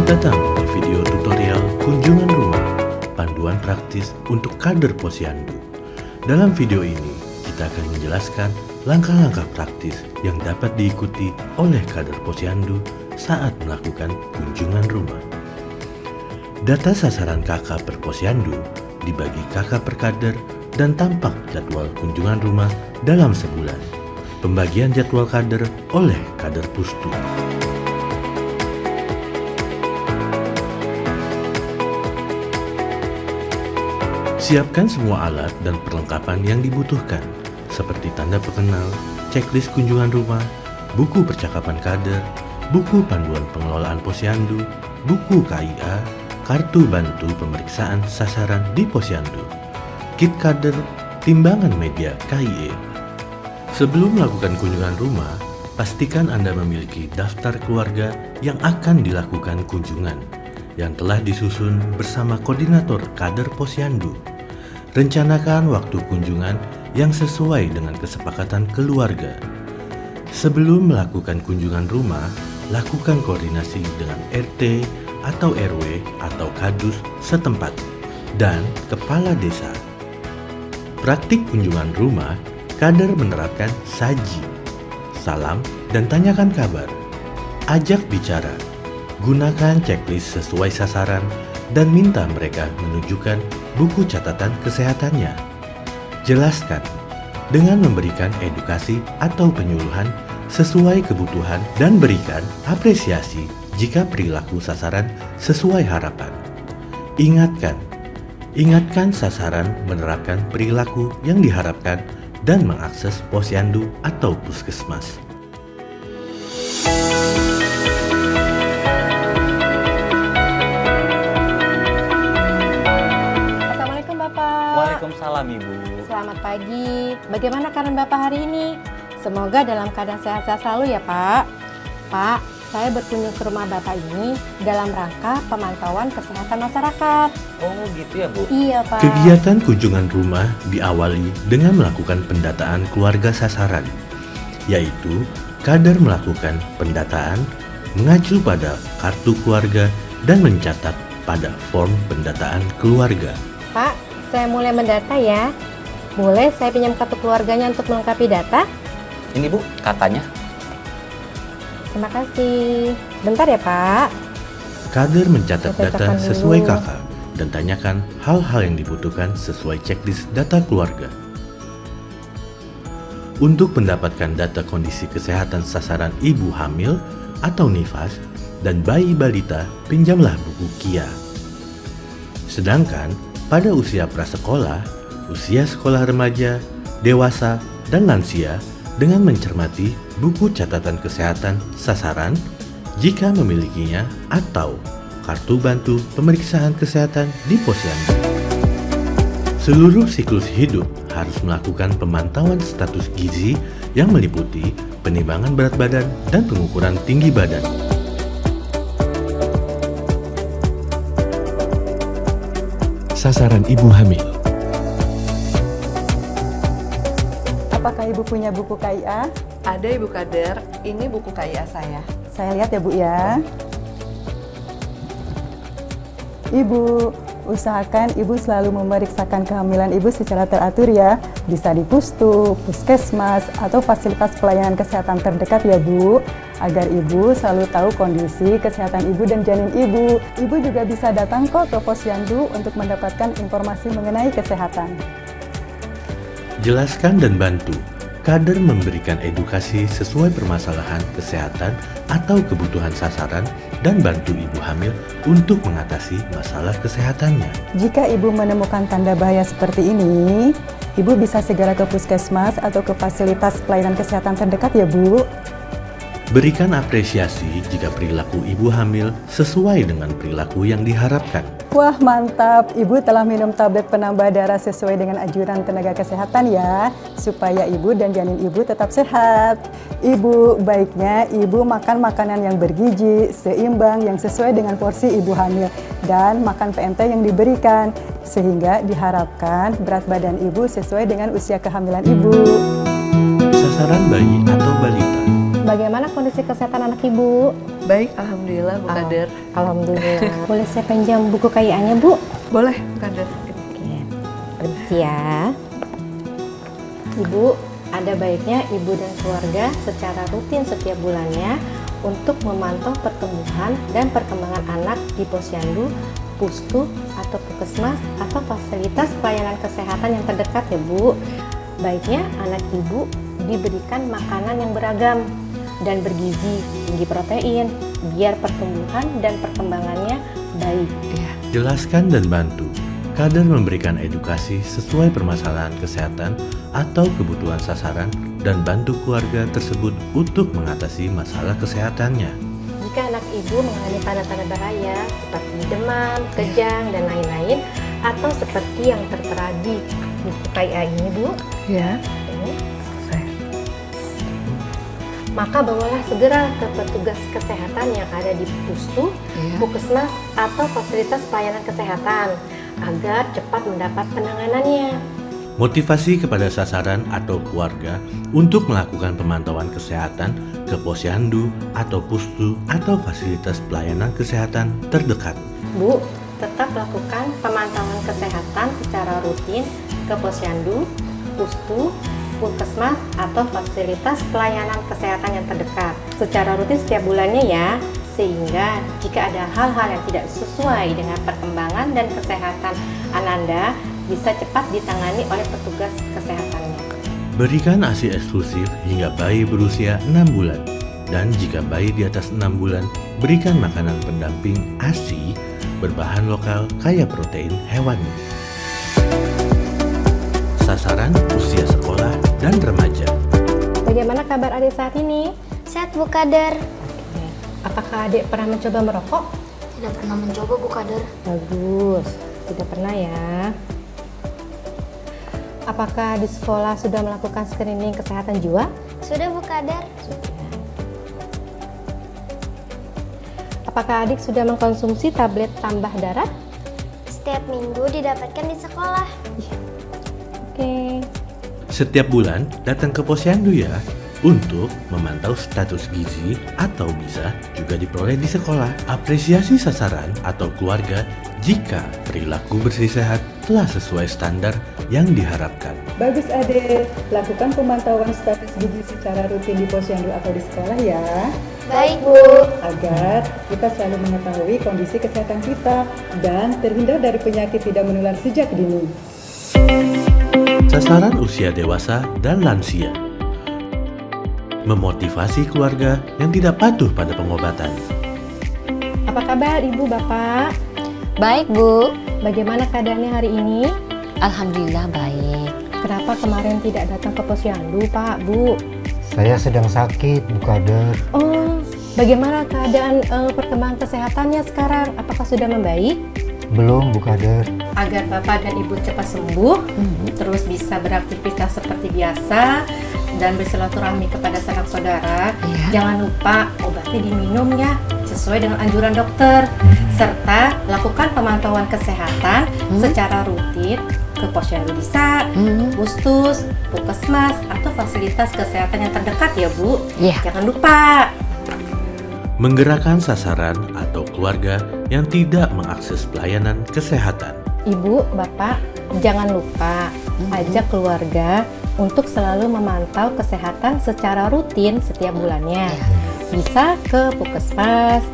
Selamat datang di video tutorial kunjungan rumah, panduan praktis untuk kader Posyandu. Dalam video ini, kita akan menjelaskan langkah-langkah praktis yang dapat diikuti oleh kader Posyandu saat melakukan kunjungan rumah. Data sasaran KK per Posyandu dibagi KK per kader dan tampak jadwal kunjungan rumah dalam sebulan. Pembagian jadwal kader oleh kader Pustu. Siapkan semua alat dan perlengkapan yang dibutuhkan, seperti tanda pengenal, checklist kunjungan rumah, buku percakapan kader, buku panduan pengelolaan Posyandu, buku KIA, kartu bantu pemeriksaan sasaran di Posyandu, kit kader, timbangan media KIE. Sebelum melakukan kunjungan rumah, pastikan Anda memiliki daftar keluarga yang akan dilakukan kunjungan, yang telah disusun bersama koordinator kader Posyandu. Rencanakan waktu kunjungan yang sesuai dengan kesepakatan keluarga. Sebelum melakukan kunjungan rumah, lakukan koordinasi dengan RT atau RW atau kadus setempat dan kepala desa. Praktik kunjungan rumah, kader menerapkan saji, salam, dan tanyakan kabar. Ajak bicara, gunakan checklist sesuai sasaran, dan minta mereka menunjukkan buku catatan kesehatannya. Jelaskan dengan memberikan edukasi atau penyuluhan sesuai kebutuhan dan berikan apresiasi jika perilaku sasaran sesuai harapan. Ingatkan sasaran menerapkan perilaku yang diharapkan dan mengakses Posyandu atau puskesmas. Waalaikumsalam Ibu. Selamat pagi. Bagaimana keadaan Bapak hari ini? Semoga dalam keadaan sehat-sehat selalu ya Pak. Pak, saya berkunjung ke rumah Bapak ini dalam rangka pemantauan kesehatan masyarakat. Oh gitu ya Bu? Iya Pak. Kegiatan kunjungan rumah diawali dengan melakukan pendataan keluarga sasaran, yaitu kader melakukan pendataan, mengacu pada kartu keluarga dan mencatat pada form pendataan keluarga. Pak, saya mulai mendata ya. Boleh saya pinjam kartu keluarganya untuk melengkapi data? Ini Bu, katanya. Terima kasih. Bentar ya Pak. Kader mencatat Saya data petakan sesuai dulu. KK dan tanyakan hal-hal yang dibutuhkan sesuai checklist data keluarga. Untuk mendapatkan data kondisi kesehatan sasaran ibu hamil atau nifas dan bayi balita, pinjamlah buku KIA. Sedangkan pada usia prasekolah, usia sekolah remaja, dewasa, dan lansia dengan mencermati buku catatan kesehatan sasaran jika memilikinya atau kartu bantu pemeriksaan kesehatan di Posyandu. Seluruh siklus hidup harus melakukan pemantauan status gizi yang meliputi penimbangan berat badan dan pengukuran tinggi badan. Sasaran ibu hamil. Apakah Ibu punya buku KIA? Ada Ibu Kader, ini buku KIA saya. Saya lihat ya Bu ya. Ibu, usahakan Ibu selalu memeriksakan kehamilan Ibu secara teratur ya. Bisa di pustu, puskesmas, atau fasilitas pelayanan kesehatan terdekat ya Bu. Agar Ibu selalu tahu kondisi kesehatan Ibu dan janin Ibu. Ibu juga bisa datang kok ke Posyandu untuk mendapatkan informasi mengenai kesehatan. Jelaskan dan bantu. Kader memberikan edukasi sesuai permasalahan kesehatan atau kebutuhan sasaran dan bantu ibu hamil untuk mengatasi masalah kesehatannya. Jika Ibu menemukan tanda bahaya seperti ini, Ibu bisa segera ke puskesmas atau ke fasilitas pelayanan kesehatan terdekat ya Bu. Berikan apresiasi jika perilaku ibu hamil sesuai dengan perilaku yang diharapkan. Wah mantap, Ibu telah minum tablet penambah darah sesuai dengan anjuran tenaga kesehatan ya, supaya Ibu dan janin Ibu tetap sehat. Ibu, baiknya Ibu makan makanan yang bergizi, seimbang, yang sesuai dengan porsi Ibu hamil, dan makan PMT yang diberikan, sehingga diharapkan berat badan Ibu sesuai dengan usia kehamilan Ibu. Sasaran bayi atau balita. Bagaimana kondisi kesehatan anak Ibu? Baik, alhamdulillah Bu Kader. Alhamdulillah. Boleh saya pinjam buku kayaannya, Bu? Boleh Bu Kader. Oke, permisi ya. Ibu, ada baiknya Ibu dan keluarga secara rutin setiap bulannya untuk memantau pertumbuhan dan perkembangan anak di posyandu, pustu, atau puskesmas atau fasilitas pelayanan kesehatan yang terdekat ya Bu. Baiknya anak Ibu diberikan makanan yang beragam dan bergizi, tinggi protein, biar pertumbuhan dan perkembangannya baik. Jelaskan dan bantu. Kader memberikan edukasi sesuai permasalahan kesehatan atau kebutuhan sasaran dan bantu keluarga tersebut untuk mengatasi masalah kesehatannya. Jika anak Ibu mengalami tanda-tanda bahaya seperti demam, kejang, dan lain-lain, atau seperti yang tertera di buku KIA ini, Bu, Ya. maka bawalah segera ke petugas kesehatan yang ada di pustu, puskesmas, atau fasilitas pelayanan kesehatan agar cepat mendapat penanganannya. Motivasi kepada sasaran atau keluarga untuk melakukan pemantauan kesehatan ke posyandu atau pustu atau fasilitas pelayanan kesehatan terdekat. Bu, tetap lakukan pemantauan kesehatan secara rutin ke posyandu, pustu, puskesmas, atau fasilitas pelayanan kesehatan yang terdekat secara rutin setiap bulannya ya, sehingga jika ada hal-hal yang tidak sesuai dengan perkembangan dan kesehatan Ananda bisa cepat ditangani oleh petugas kesehatannya. Berikan ASI eksklusif hingga bayi berusia 6 bulan. Dan jika bayi di atas 6 bulan, berikan makanan pendamping ASI berbahan lokal kaya protein hewani. Sasaran usia sekolah dan remaja. Bagaimana kabar adik saat ini? Sehat Bu Kader. Apakah adik pernah mencoba merokok? Tidak pernah mencoba Bu Kader. Bagus, tidak pernah ya. Apakah di sekolah sudah melakukan screening kesehatan jiwa? Sudah Bu Kader. Apakah adik sudah mengkonsumsi tablet tambah darah? Setiap minggu didapatkan di sekolah. Oke. Setiap bulan datang ke posyandu ya untuk memantau status gizi atau bisa juga diperoleh di sekolah. Apresiasi sasaran atau keluarga jika perilaku bersih sehat telah sesuai standar yang diharapkan. Bagus Ade, lakukan pemantauan status gizi secara rutin di posyandu atau di sekolah ya, Baik Bu. agar kita selalu mengetahui kondisi kesehatan kita dan terhindar dari penyakit tidak menular sejak dini. Sasaran usia dewasa dan lansia. Memotivasi keluarga yang tidak patuh pada pengobatan. Apa kabar Ibu Bapak? Baik Bu. Bagaimana keadaannya hari ini? Alhamdulillah baik. Kenapa kemarin tidak datang ke posyandu Pak, Bu? Saya sedang sakit, Bu Kader. Oh, bagaimana keadaan perkembangan kesehatannya sekarang? Apakah sudah membaik? Belum, Bu Kader. Agar Bapak dan Ibu cepat sembuh, terus bisa beraktivitas seperti biasa dan bersilaturahmi kepada sanak saudara, jangan lupa obatnya diminum ya sesuai dengan anjuran dokter, serta lakukan pemantauan kesehatan secara rutin ke posyandu desa, pustus, puskesmas, atau fasilitas kesehatan yang terdekat ya Bu. Jangan lupa. Menggerakkan sasaran atau keluarga yang tidak mengakses pelayanan kesehatan. Ibu, Bapak, jangan lupa ajak keluarga untuk selalu memantau kesehatan secara rutin setiap bulannya. Bisa ke puskesmas,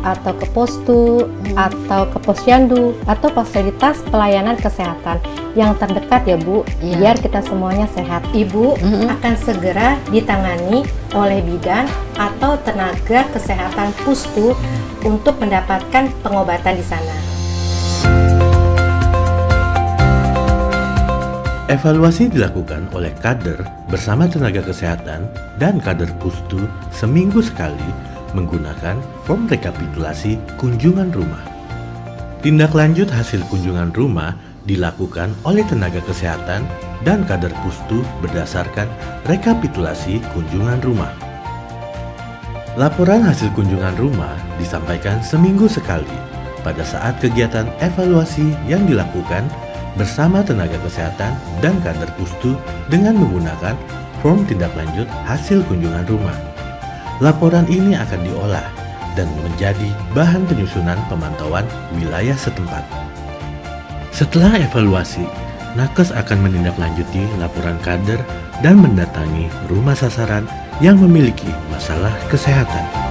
atau ke postu, atau ke posyandu, atau fasilitas pelayanan kesehatan yang terdekat ya Bu, biar kita semuanya sehat. Ibu akan segera ditangani oleh bidan atau tenaga kesehatan pustu untuk mendapatkan pengobatan di sana. Evaluasi dilakukan oleh kader bersama tenaga kesehatan dan kader pustu seminggu sekali menggunakan form rekapitulasi kunjungan rumah. Tindak lanjut hasil kunjungan rumah dilakukan oleh tenaga kesehatan dan kader pustu berdasarkan rekapitulasi kunjungan rumah. Laporan hasil kunjungan rumah disampaikan seminggu sekali pada saat kegiatan evaluasi yang dilakukan bersama tenaga kesehatan dan kader pustu dengan menggunakan form tindak lanjut hasil kunjungan rumah. Laporan ini akan diolah dan menjadi bahan penyusunan pemantauan wilayah setempat. Setelah evaluasi, Nakes akan menindaklanjuti laporan kader dan mendatangi rumah sasaran yang memiliki masalah kesehatan.